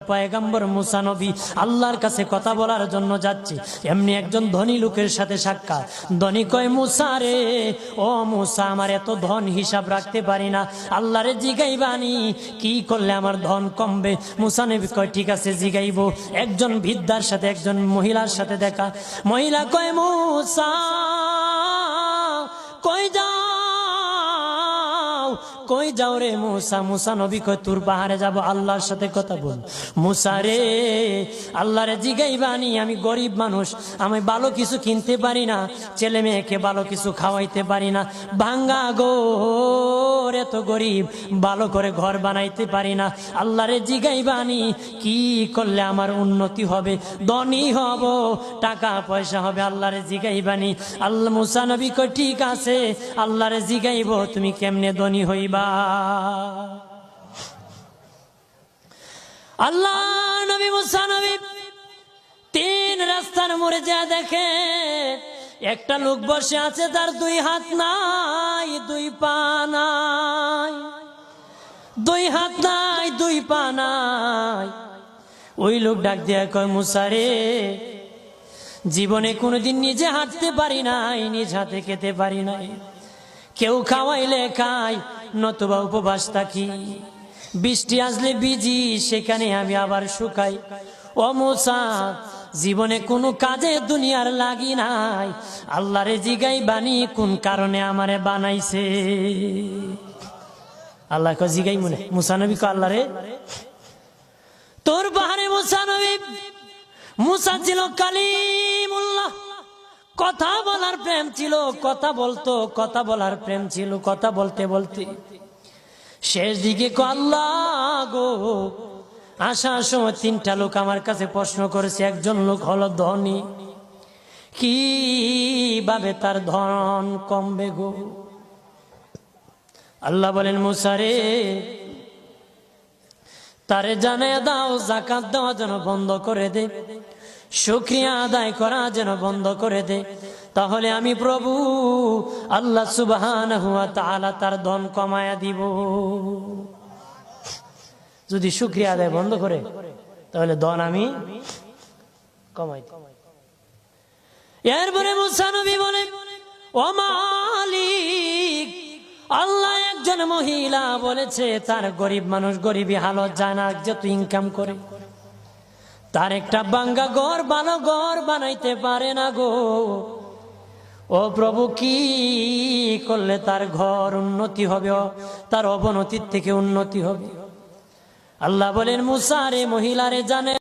পয়গম্বর মুসা নবী আল্লাহর কাছে কথা বলার জন্য যাচ্ছে, এমনি একজন ধনী লোকের সাথে সাক্ষাৎ। ধনী কয়, মুসা রে, ও মুসা, আমার এত ধন হিসাব রাখতে পারি না, আল্লাহরে জিগাইবানি কি করলে আমার ধন কমবে? মুসা নবী কয়, ঠিক আছে জিগাইব। একজন বৃদ্ধার সাথে একজন মহিলার সাথে দেখা। মহিলা কয়, মুসা কই যাও, কই যাও রে মুসা? মুসা নবী কয়, তোর পাহাড়ে যাব, আল্লাহর সাথে কথা বল। মুসা রে, আল্লাহরে জিগাইবানি, আমি গরিব মানুষ, আমি ভালো কিছু কিনতে পারি না, ছেলে মেয়েকে ভালো কিছু খাওয়াইতে পারি না, ভাঙ্গা গোর, এত গরিব, ভালো করে ঘর বানাইতে পারি না, আল্লাহরে জিগাইবানি কি করলে আমার উন্নতি হবে, ধনী হব, টাকা পয়সা হবে, আল্লাহরে জিগাইবানি। আল্লাহ মুসা নবী কয়, ঠিক আছে, আল্লাহরে জিগাইব, তুমি কেমনে ধনী হইবা? আল্লাহ নবী মুসা নবী তিন রাস্তার মোড়ে যা দেখে একটা লোক বসে আছে, তার দুই হাত নাই, দুই পা নাই, দুই হাত নাই, দুই পা নাই। ওই লোক ডাক দিয়া কয়, মুসা রে, জীবনে কোনোদিন নিজে হাঁটতে পারি নাই, নিজ হাতে খেতে পারি নাই, কেউ খাওয়াইলে খাই, নতুবা উপবাস থাকি, বৃষ্টি আসলে ভিজি, সেখানে আমি আবার শুকাই। ও মুসা, জীবনে কোনো কাজে দুনিয়ার লাগি নাই, আল্লাহরে জিগাইবানি কোন কারণে আমারে বানাইছে? আল্লাহ কয়, জিগাই মনে। মুসা নবী কয়, আল্লাহরে তোর পাহাড়ে মুসা নবী, মুসা ছিল কালিমুল্লাহ, কথা বলার প্রেম ছিল, কথা বলতো, কথা বলার প্রেম ছিল। কথা বলতে বলতে শেষ দিকে আল্লাহ গো, আসার সময় তিনটা লোক আমার কাছে প্রশ্ন করেছে। একজন লোক হলো ধনী, কিভাবে তার ধন কমবে গো? আল্লাহ বলেন, মুসা রে, তারে জানায়া দাও, যাকাত দেওয়া যেন বন্ধ করে দে, শুকরিয়া আদায় করা যেন বন্ধ করে দে, তাহলে আমি প্রভু আল্লাহ সুবহানাহু ওয়া তাআলা তার ধন কমায়া দিব। যদি শুকরিয়া আদায় বন্ধ করে, তাহলে ধন আমি কমাই দিব। এরপরে মুসা নবী বলে, ও মালিক, আল্লাহ একজন মহিলা বলেছে তার গরিব মানুষ, গরিবী হালত যায় না, যত ইনকাম করে, তার একটা ভাঙ্গা ঘর, ভালো ঘর বানাইতে পারে না গো। ও প্রভু, কি করলে তার ঘর উন্নতি হবে, তার অবনতির থেকে উন্নতি হবে? আল্লাহ বলেন, মুসা রে, মহিলারে জানে